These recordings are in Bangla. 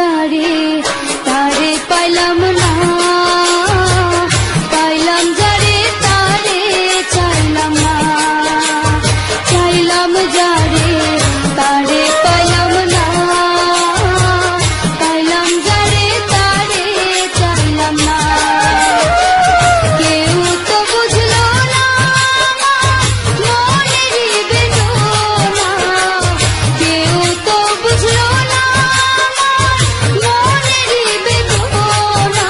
যারে তারে পাইলাম না, পাইলাম যারে তারে চাইলাম না, চাইলাম যারে তারে পাইলাম না, পাইলাম যারে তারে চাইলাম না। কেউ তো বুঝলো না মনেরই বেদনা, কেউ তো বুঝলো না মনেরই বেদনা,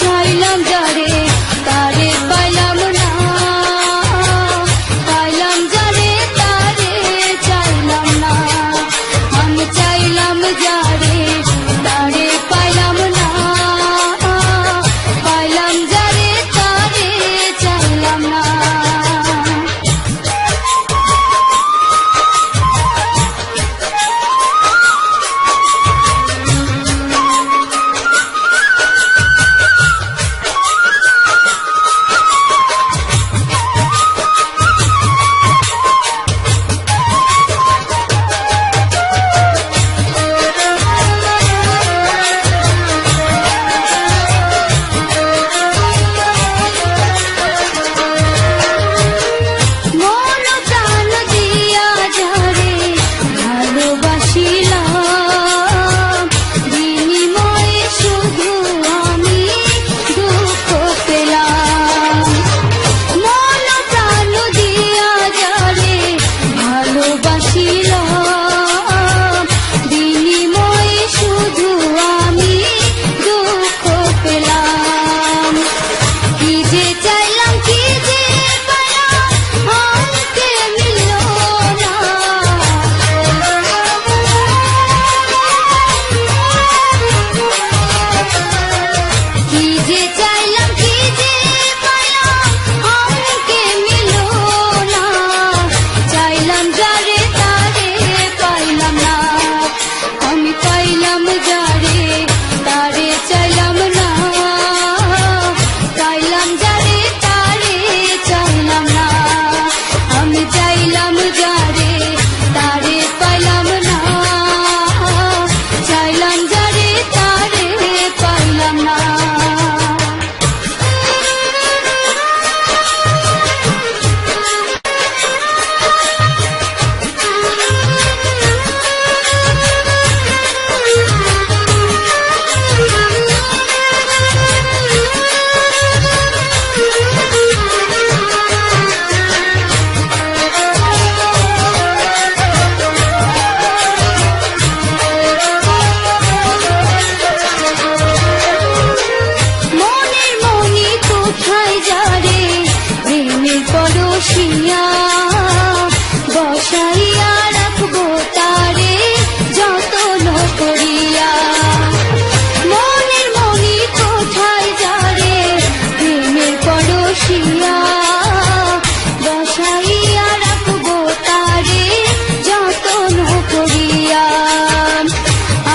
চাইলাম যারে তারে পাইলাম না, পাইলাম যারে তারে চাইলাম না। আমি চাইলাম যারে তারে পাইলাম না, পাইলাম যারে তারে চাইলাম না। মন প্রাণ দিয়া যারে ভালোবাসিলাম, বিনিময়ে শুধু আমি দুঃখ পেলাম। মন প্রাণ দিয়া যারে ভালোবাসিলাম, বিনিময়ে শুধু আমি দুঃখ পেলাম। কি যে চাইলাম কি যে পাইলাম আমাকে মিলল না, কি যে চাইলাম কি যে পাইলাম আমাকে মিলল না, চাইলাম যারে তারে পাইলাম না। আমি পাইলাম যারে তারে চাইলাম না, চাইলাম যারে তারে চাইলাম না। আমি চাইলাম যারে তারে পাইলাম না, চাইলাম যারে তারে পাইলাম না। মনের মনি কোথায় যারে প্রেমের পরশিয়া, বসাইয়া রাখবো তারে যতন করিয়া। মনের মনি কোথায় যারে প্রেমের পরশিয়া, বসাইয়া রাখবো তারে যতন করিয়া।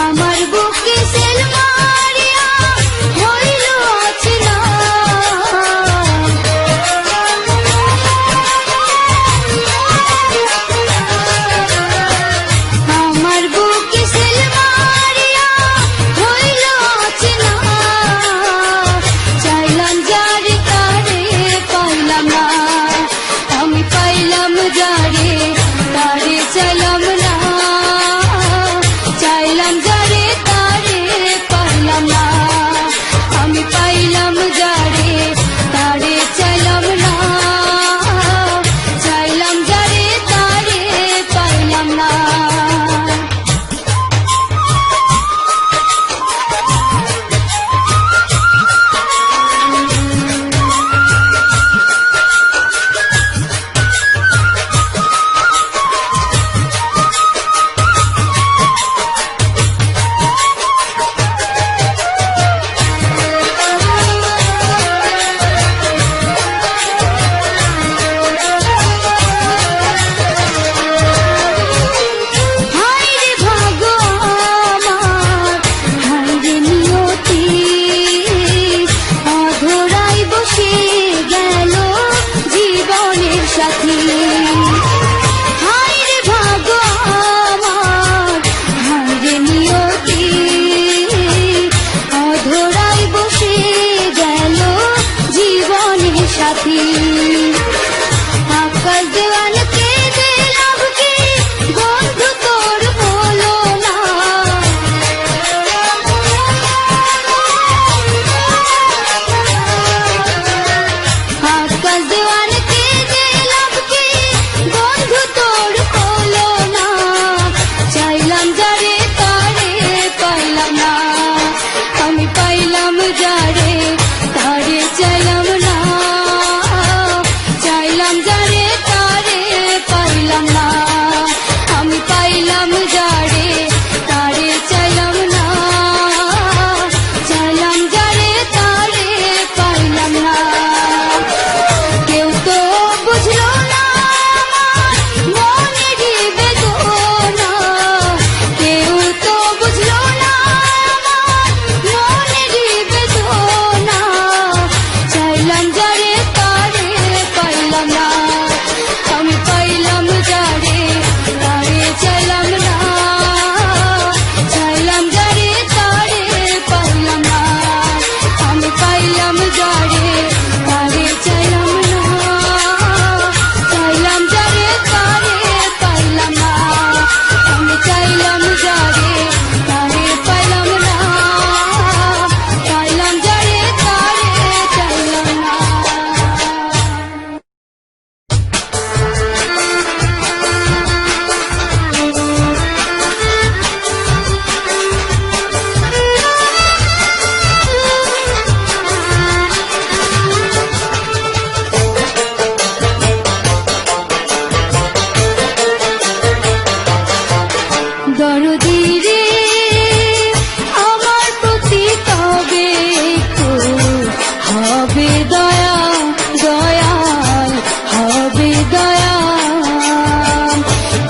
আমার বুকে সেল মারিয়া হইল অচেনা, সাথী আকাশ দেওয়ানকে যে লাভ কি বন্ধু তোর হলো না আকাশ দেওয়ানকে যে লাভ কি বন্ধু তোর হলো না চাইলাম যারে তারে পাইলাম না আমি পাইলাম যারে তারে চাইলাম না চাইলাম যারে তারে পাইলাম না আমি পাইলাম যারে তারে চাইলাম না চাইলাম যারে তারে পাইলাম না কেউ তো বুঝলো না মনেরই বেদনা কেউ তো বুঝলো না মনেরই বেদনা চাইলাম যারে তারে পাইলাম না আমি পাইলাম যারে তারে চাইলাম না চাইলাম যারে তারে পাইলাম না আমি পাইলাম যারে তারে চাইলাম না চাইলাম যারে তারে পাইলাম না আমি চাইলাম যারে তারে পাইলাম না চাইলাম যারে তারে চাইলাম না দরদি রে আমার প্রতি তবে একটু হবে দয়া দয়াল হবে দয়া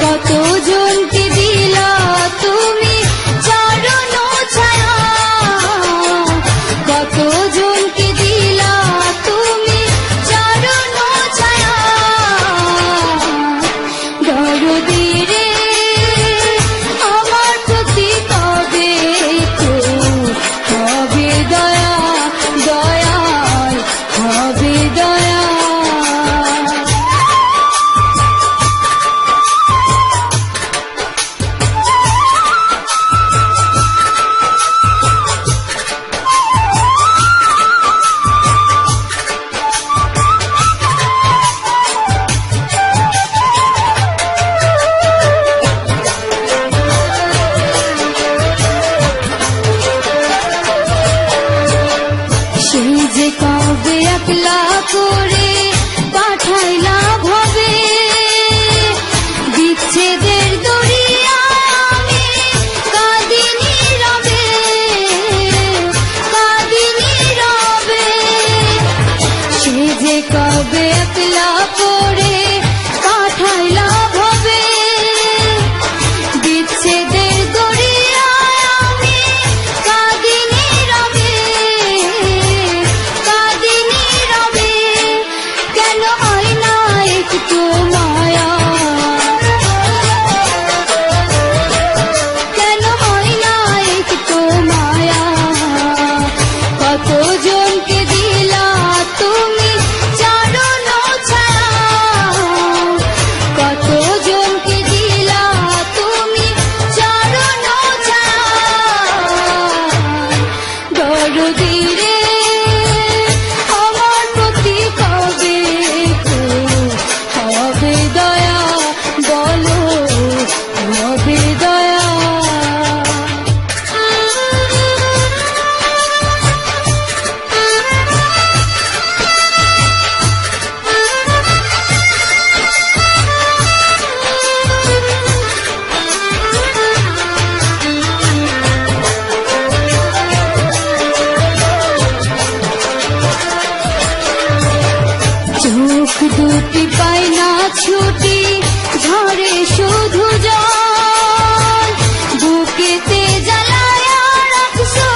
কতজনকে দিলা তুমি চরণ ছায়া কতজনকে দিলা তুমি চরণ ছায়া দরদি রে আমার প্রতি তবে একটু হবে দয়া দয়াল হবে দয়া সেই যে কবে একলা করে পাঠাইলা ভবে বিচ্ছেদের দরিয়া আমি কাঁদিনি রবে কাঁদিনি রবে সে যে কবে একলা করে পাঠাইলা ভবে বিচ্ছেদের দরিয়া আমি কাঁদিনি রবে কাঁদিনি রবে কেন হয় না একটু মায়া কেন হয় না একটু মায়া কতজনকে দিলা তুমি চরণ ছায়া কতজনকে দিলা তুমি চরণ ছায়া দরদি রে আমার প্রতি কবে একটু হবে দয়া বলো হবে দয়া চোখ দুটি পাই না ছুটি ঝরে শুধু জল বুকেতে জ্বালায়া রাখছো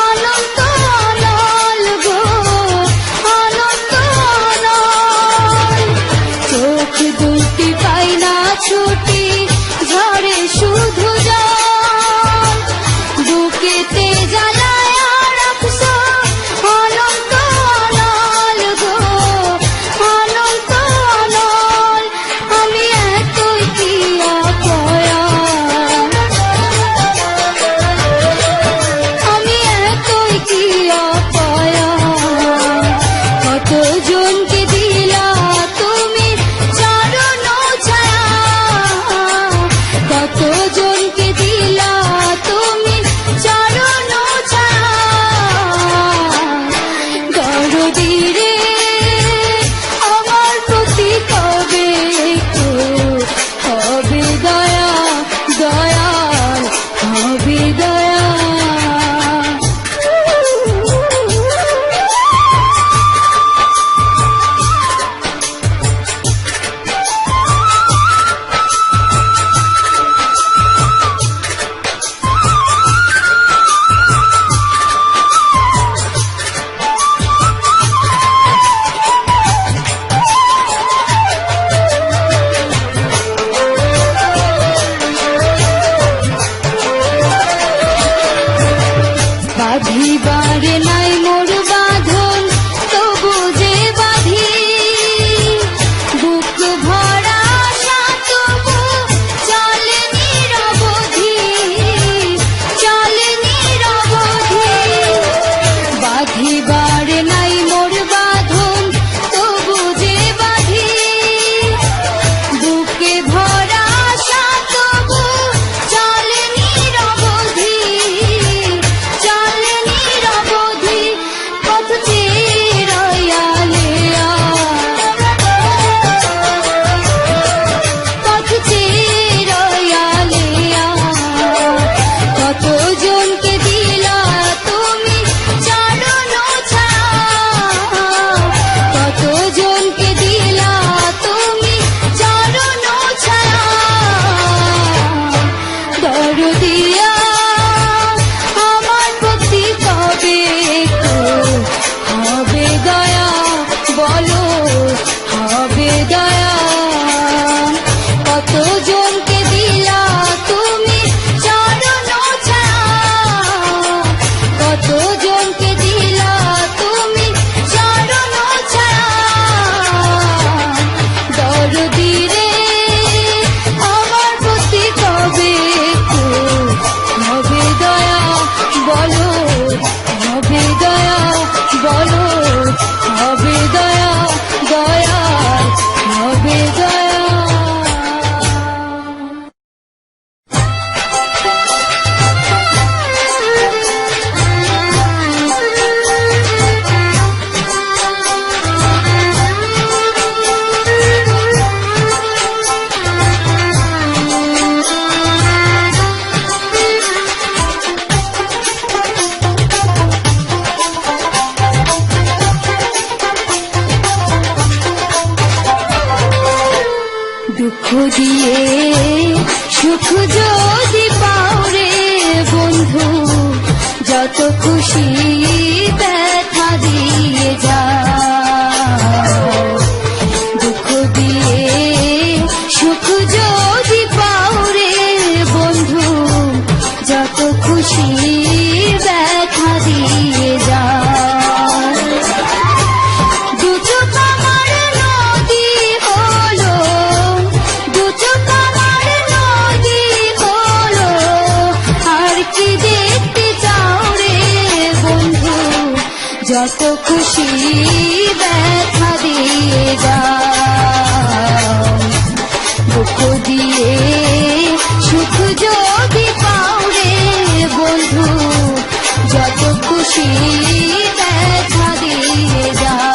অনন্ত অনল গো অনন্ত অনল চোখ দুটি পাই না ছুটি ঝরে শুধু জল বুকেতে জ্বালায়া রাখছো অনন্ত অনল গো হবে দয়া। কতজনকে দিলা তুমি চরণ ছায়া, কতজনকে দিলা তুমি চরণ ছায়া। দরদি রে আমার প্রতি কবে একটু হবে দয়া, বলো হবে দয়া, বলো হবে দয়া, দয়ার হবে দয়া। দুঃখ দিয়ে সুখ যদি পাও রে বন্ধু, যত খুশি ব্যথা দিয়ে যাও। দুঃখ দিয়ে সুখ যদি পাও রে বন্ধু, যত খুশি ব্যথা দিয়ে যাও। দু চোখ আমার নদী হলো, দু চোখ আমার নদী হলো, আর কি দেখতে চাও রে বন্ধু, যত খুশি ব্যথা দিয়ে যাও। দুঃখ দিয়ে সুখ যদি পাও রে বন্ধু, যত খুশি ব্যথা দিয়ে যাও।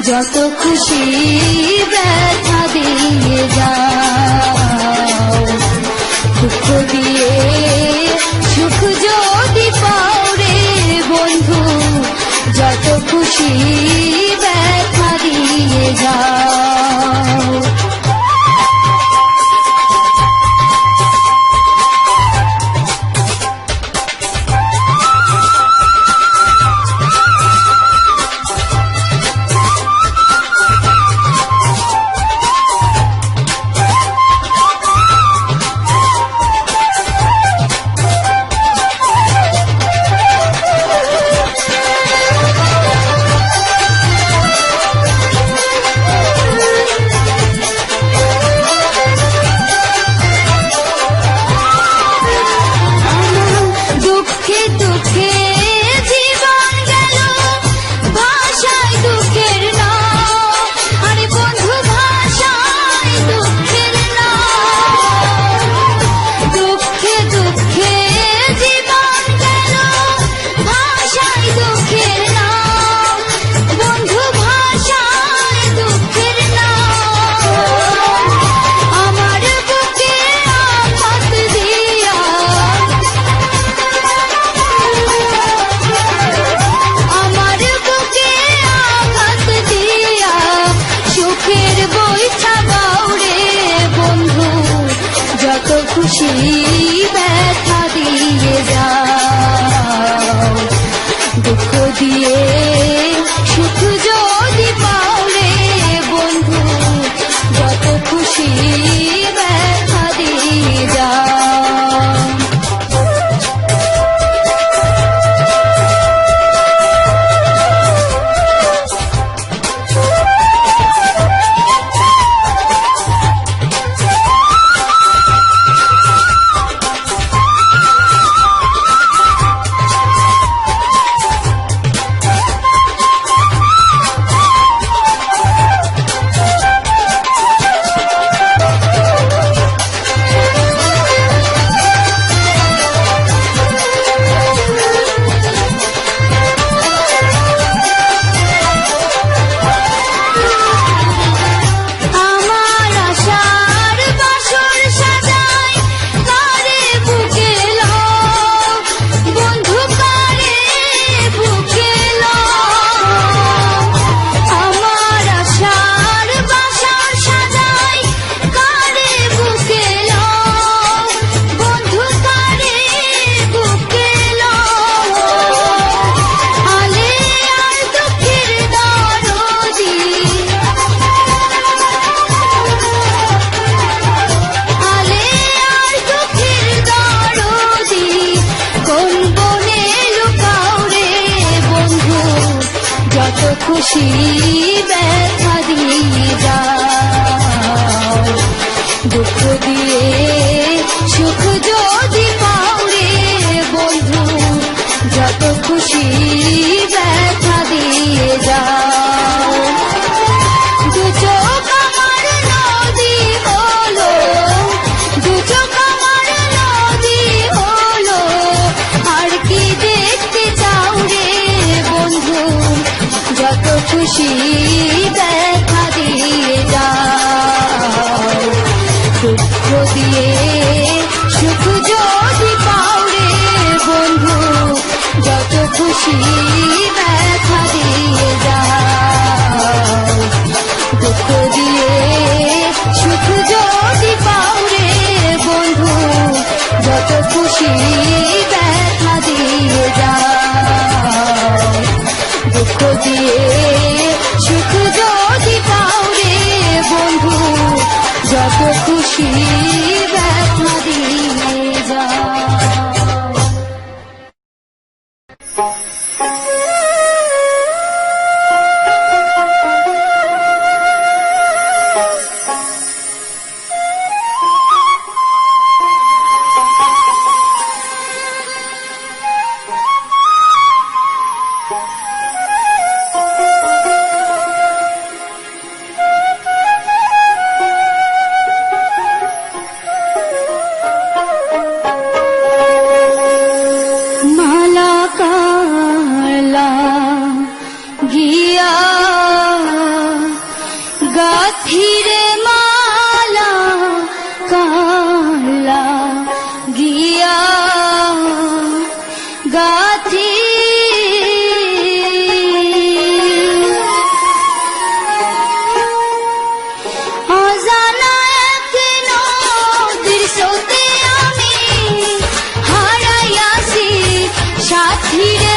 যত খুশি ব্যথা দিয়ে যাও। দুঃখ দিয়ে সুখ যদি পাও রে বন্ধু, যত খুশি ব্যথা দিয়ে যাও। খুশি ব্যথা দিয়ে যাও, দুঃখ দিয়ে সুখ যদি পাও রে বন্ধু, যত খুশি ব্যথা দিয়ে যাও। দু চোখ আমার নদী হলো, দু চোখ আমার নদী হলো, আর কি দেখতে চাও রে বন্ধু, যত খুশি ব্যথা দিয়ে যাও। দুঃখ দিয়ে সুখ যদি পাও রে বন্ধু, যত খুশি ব্যথা দিয়ে যাও। দুঃখ দিয়ে সুখ যদি পাও রে বন্ধু, যত খুশি ব্যথা দিয়ে যাও। দুঃখ দিয়ে সুখ যদি পাও রে বন্ধু, যত খুশি ব্যথা দিয়ে যাও। মালা কালা গিয়া গাথিরে, মালা কালা গিয়া গাথি, অজানা এক নদীর স্রোতে আমি হারাইয়াছি সাথী রে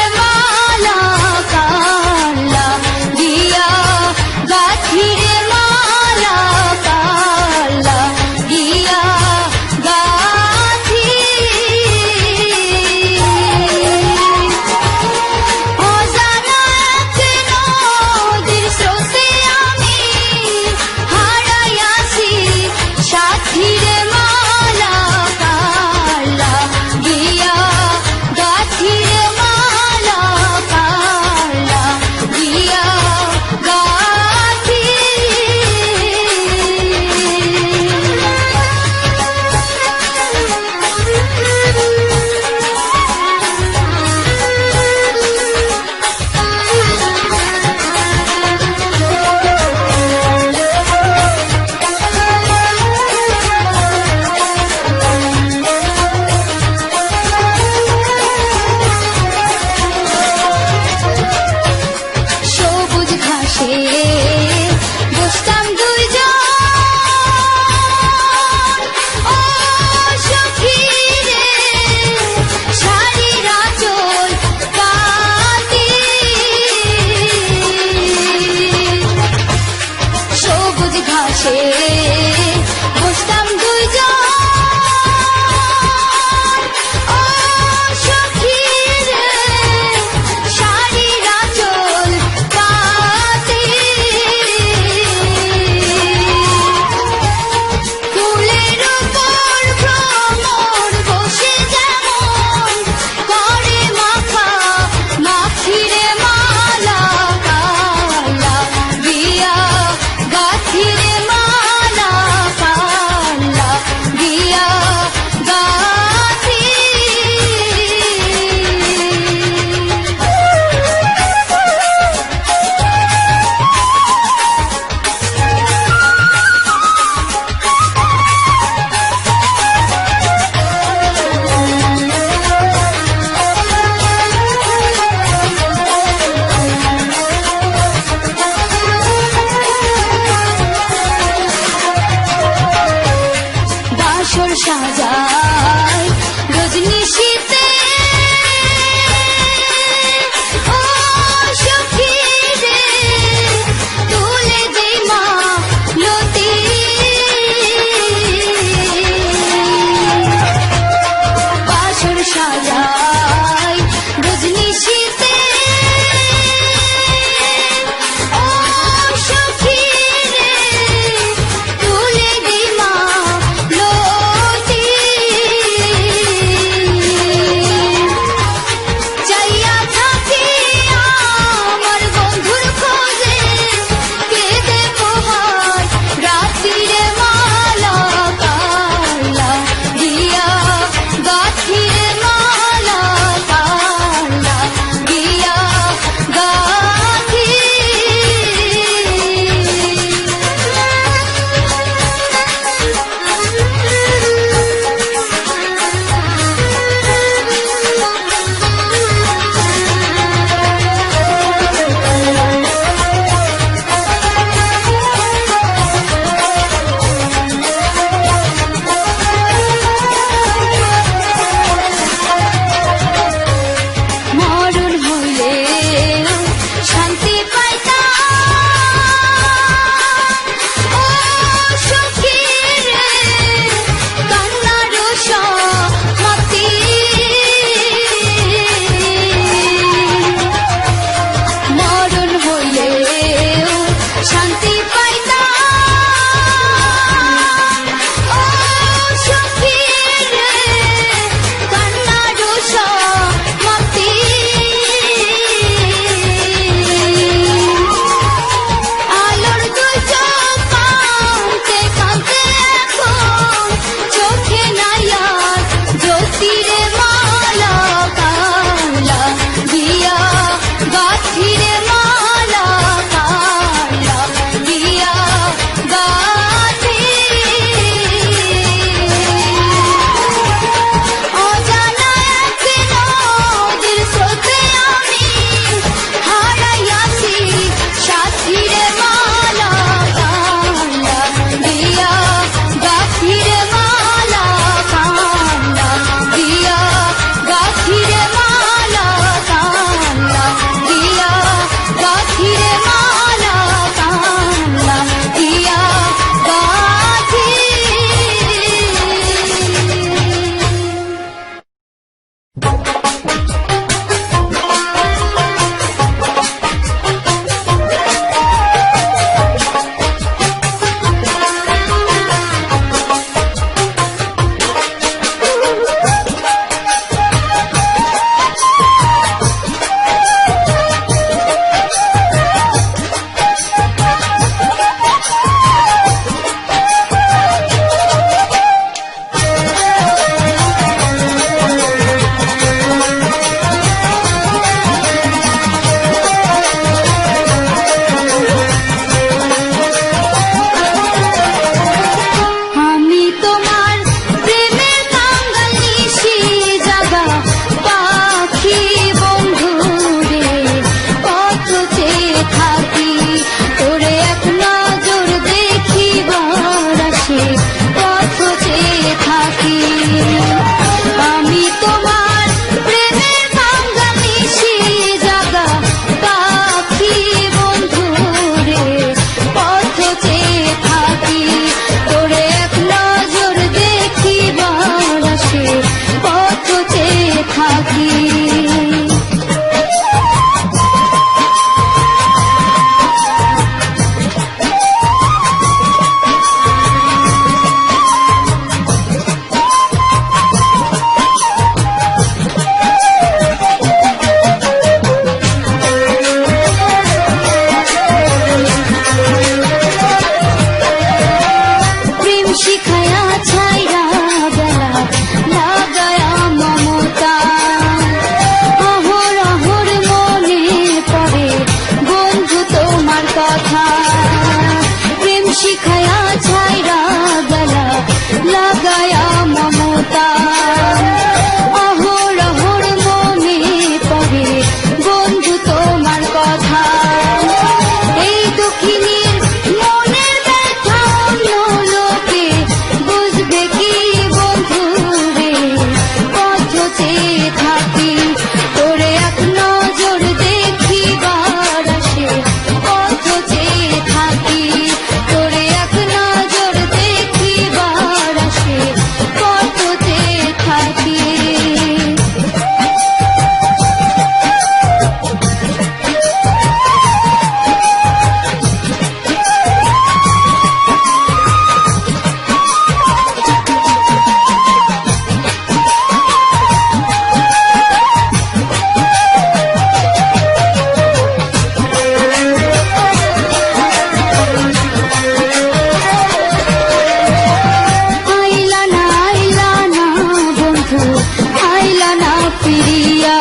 আইলা না ফিরিয়া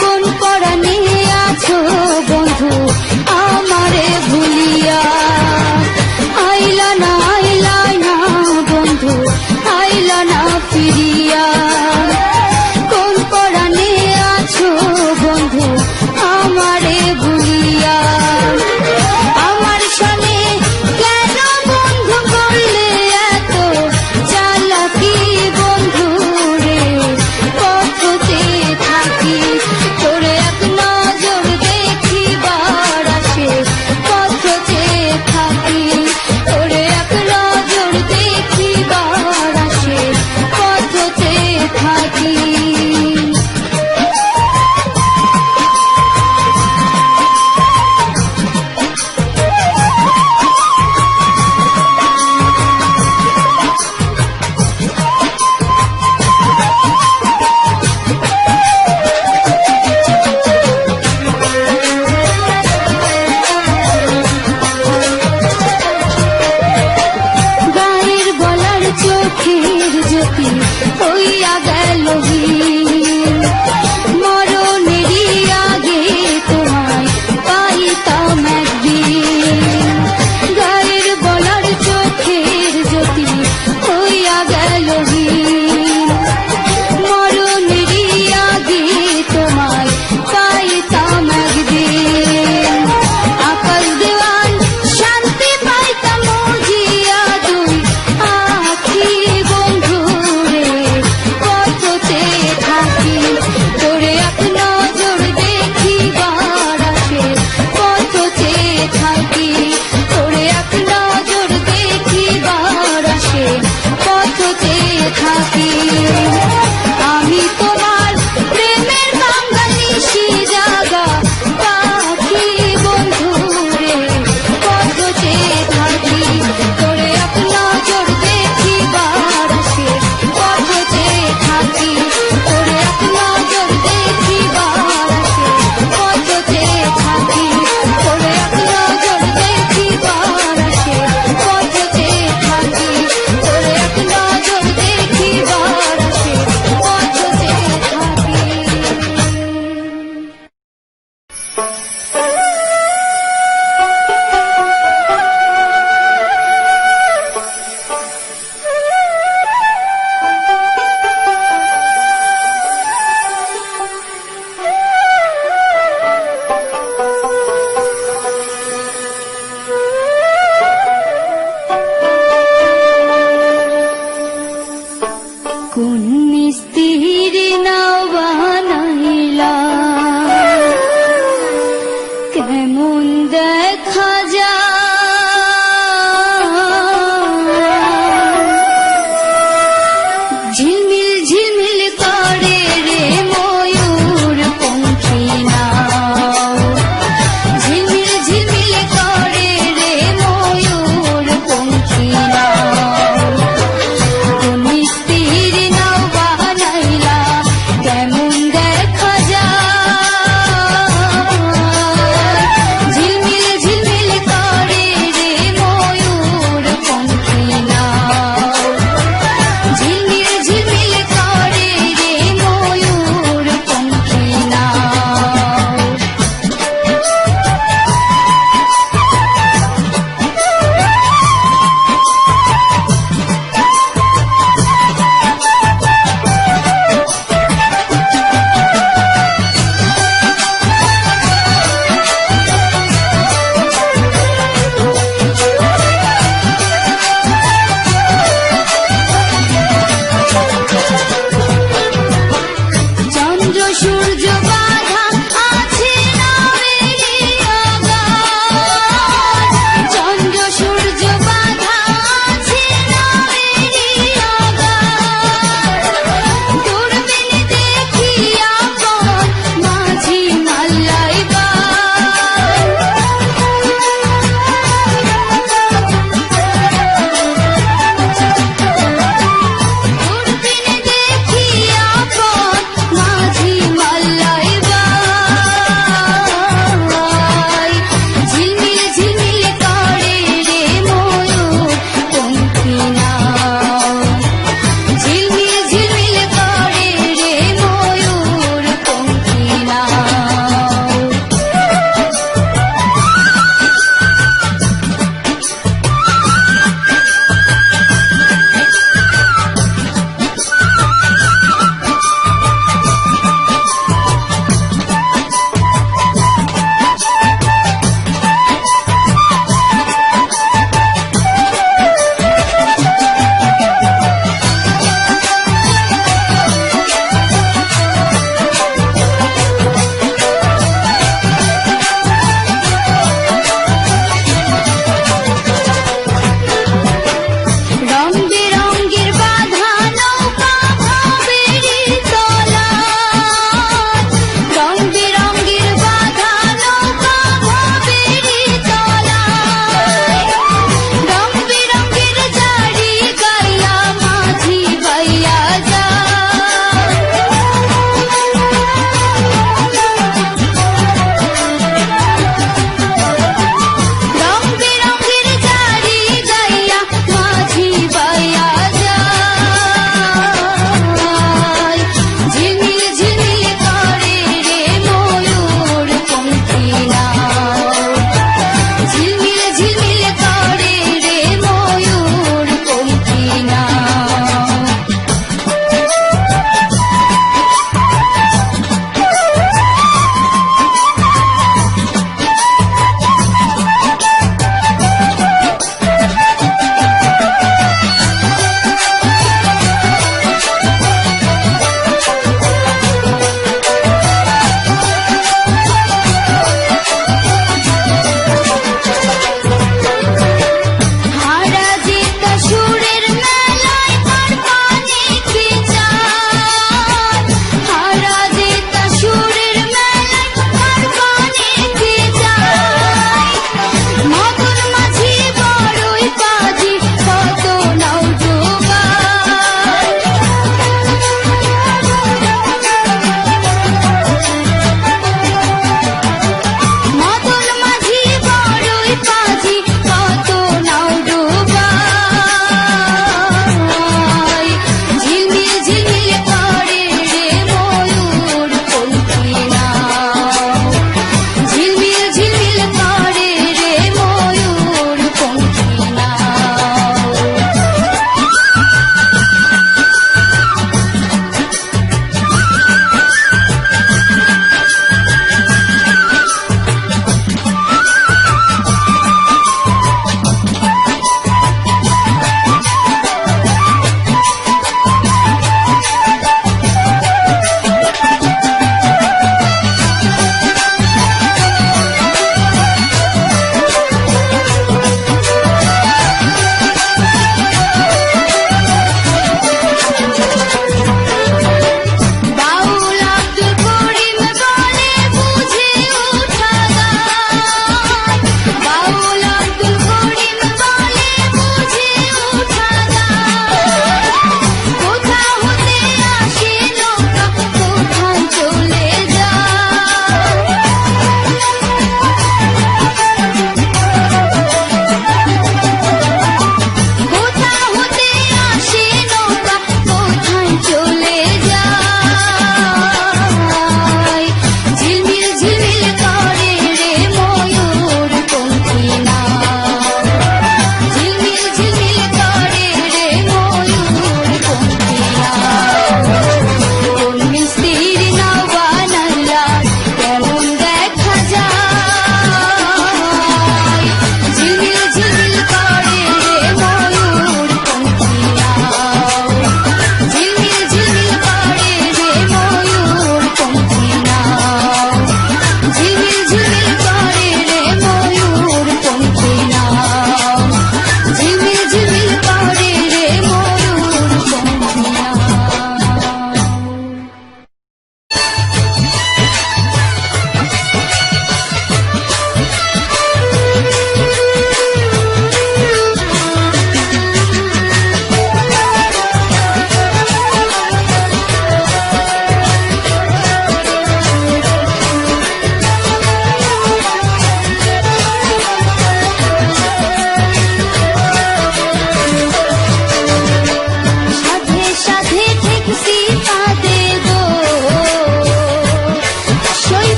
কোন পরাণে আছো বন্ধু আমারে ভুলিয়া আইলা না বন্ধু আইলা না ফিরিয়া কোন পরাণে আছো বন্ধু আমারে ভুলিয়া আমার সনে কেন বন্ধু করলে এত চালাকি বন্ধু রে পথতে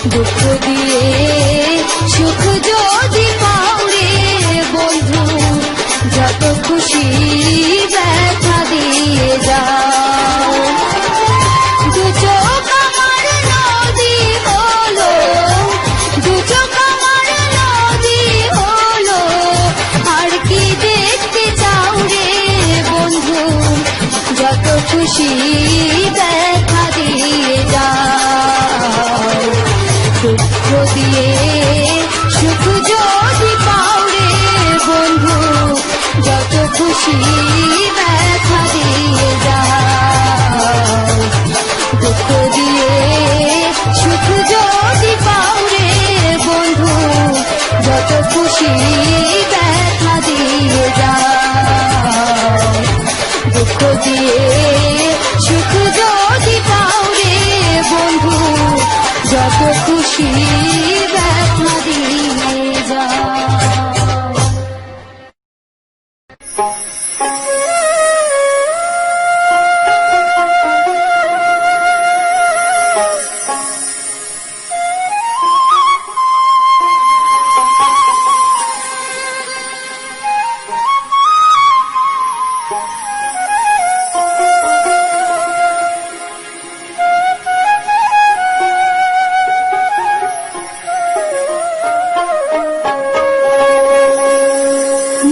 দুঃখ দিয়ে সুখ যদি পাও রে বন্ধু, যত খুশি ব্যথা দিয়ে যাও। দু চোখ আমার নদী হলো, দু চোখ আমার নদী হলো, আর কি দেখতে চাও রে বন্ধু, যত খুশি ব্যথা দিয়ে যাও। দুঃখ দিয়ে সুখ যদি পাও রে বন্ধু, যত খুশি ব্যথা দিয়ে যাও। দুঃখ দিয়ে সুখ যদি পাও রে বন্ধু, যত খুশি ব্যথা দিয়ে যাও। দুঃখ দিয়ে সুখ যদি পাও রে বন্ধু, যত খুশি ব্যথা দিয়ে যাও।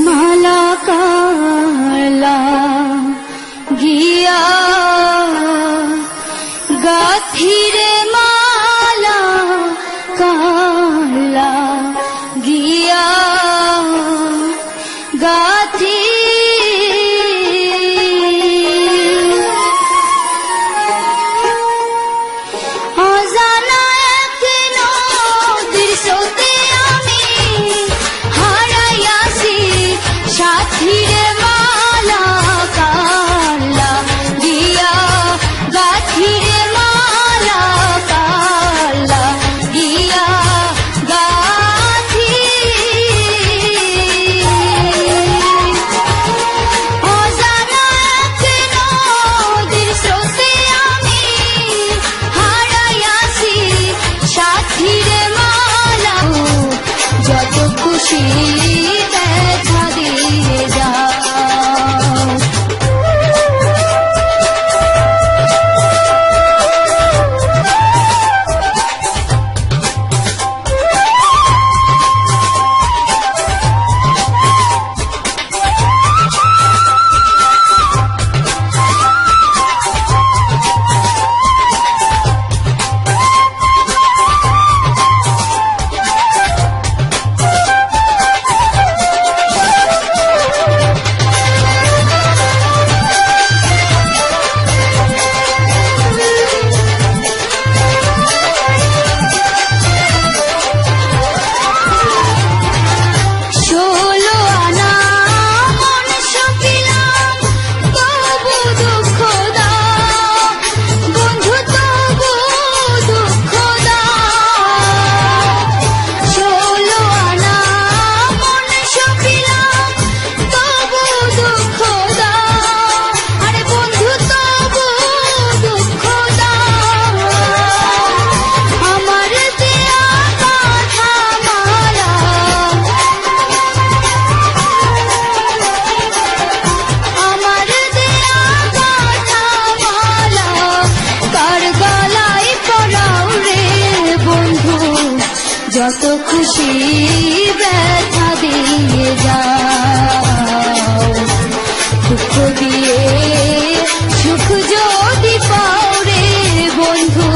মালা কালা গিয়া গাথিরে, মালা কালা গিয়া গাথি, অজানা এক নদীর স্রোতে আমি হারাইয়াছি সাথীরে, মালা কালা গিয়া গাথিরে, মালা কালা গিয়া গাথি। অজানা এক নদীর স্রোতে আমি হারাইয়াছি সাথীরে, মালা, যত খুশি ব্যথা দিয়ে যাও। যত খুশি ব্যথা দিয়ে যাও। দুঃখ দিয়ে সুখ যদি পাও রে বন্ধু,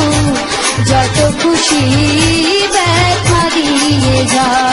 যত খুশি ব্যথা দিয়ে যাও।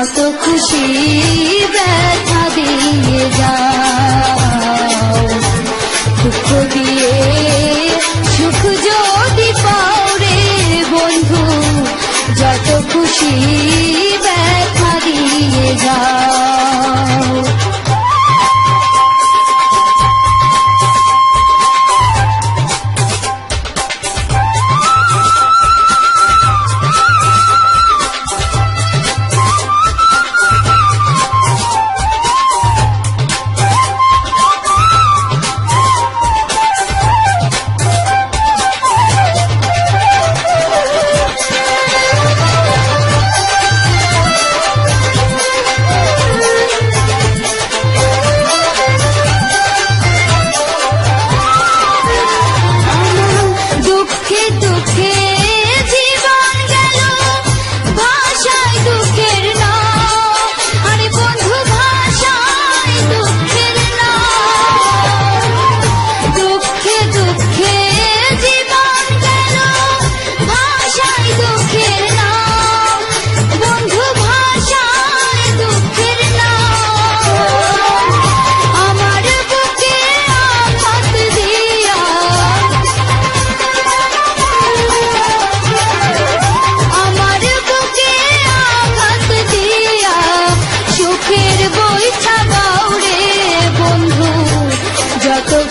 যত খুশি ব্যথা দিয়ে যাও, দুঃখ দিয়ে সুখ যদি পাও রে বন্ধু, যত খুশি ব্যথা দিয়ে যাও।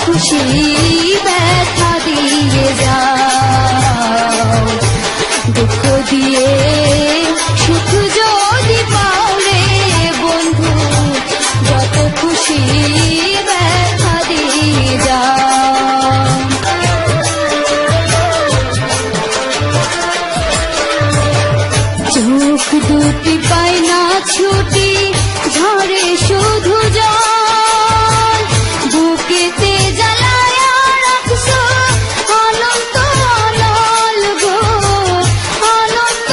খুশি ব্যথা দিয়ে যাও, দুঃখ দিয়ে সুখ যদি পাও রে বন্ধু, যত খুশি ব্যথা দিয়ে যাও। চোখ দুটি পায় না ছুটি, ঝরে শুধু জল, বুকেতে জ্বালায়া রাখছো অনন্ত অনল গো, অনন্ত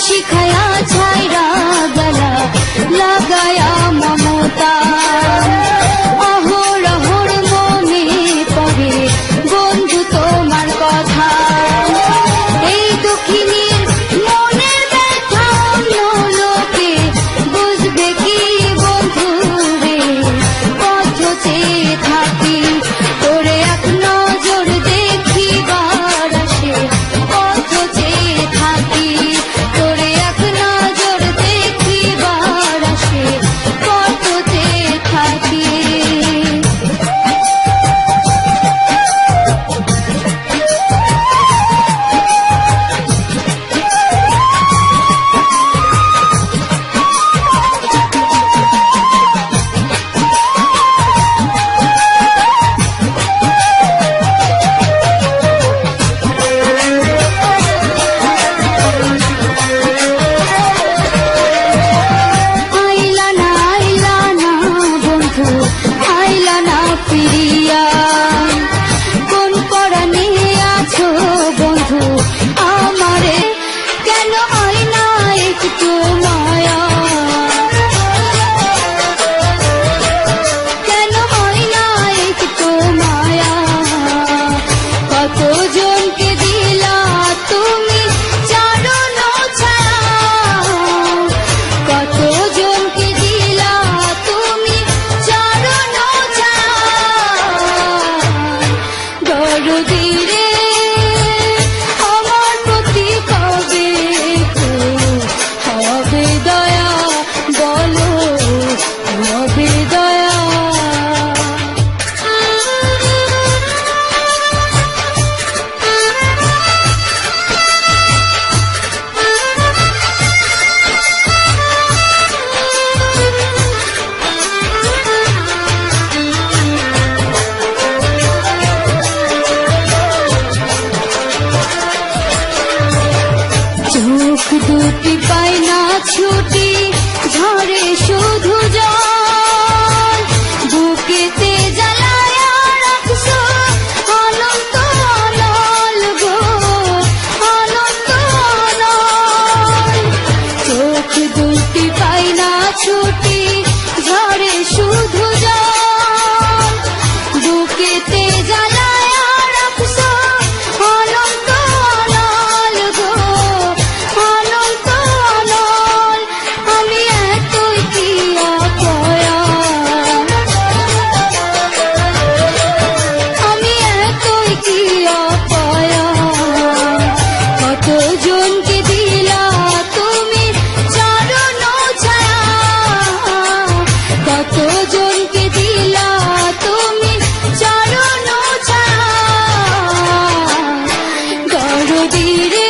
শিখায়া ছাইরা গলা লাগায়া মমতা অহর অহর মনে পড়ে বন্ধু তোমার কথা এই দুঃখিনীর মনের ব্যথা অন্য লোকে বুঝবে কি বন্ধু রে পথ চেয়ে থাকি তোরে এক নজর দেখিবার আসে পথ চেয়ে থাকি তোরে এক নজর দেখিবার আসে পথ চেয়ে থাকি আইলা না বন্ধু আইলা না ফিরিয়া কোন পরাণে আছো বন্ধু আমারে কেন আইনা একটু মায়া কেন আইনা একটু মায়া কতজনকে দিলা তুমি চারণ ছায়া কতজনকে দিলা তুমি চারণ দরদি রে আমার প্রতি কবে হবে দয়া বলো হবে দয়া চোখ দুটি পাই না ছুটি ঝরে শুধু জল বুকেতে জ্বালায়া রাখছো অনন্ত অনল গো অনন্ত অনল চোখ দুটি পাই না ছুটি ঝরে শুধু জল বুকেতে জ্বালায়া রাখছো অনন্ত অনল গো অনন্ত অনল আমি এতই কি অপয়া আমি এতই কি অপয়া কতজনকে দিলা তুমি চারণ ছায়া কতজনকে দিলা তুমি চারণ ছায়া দরদি রে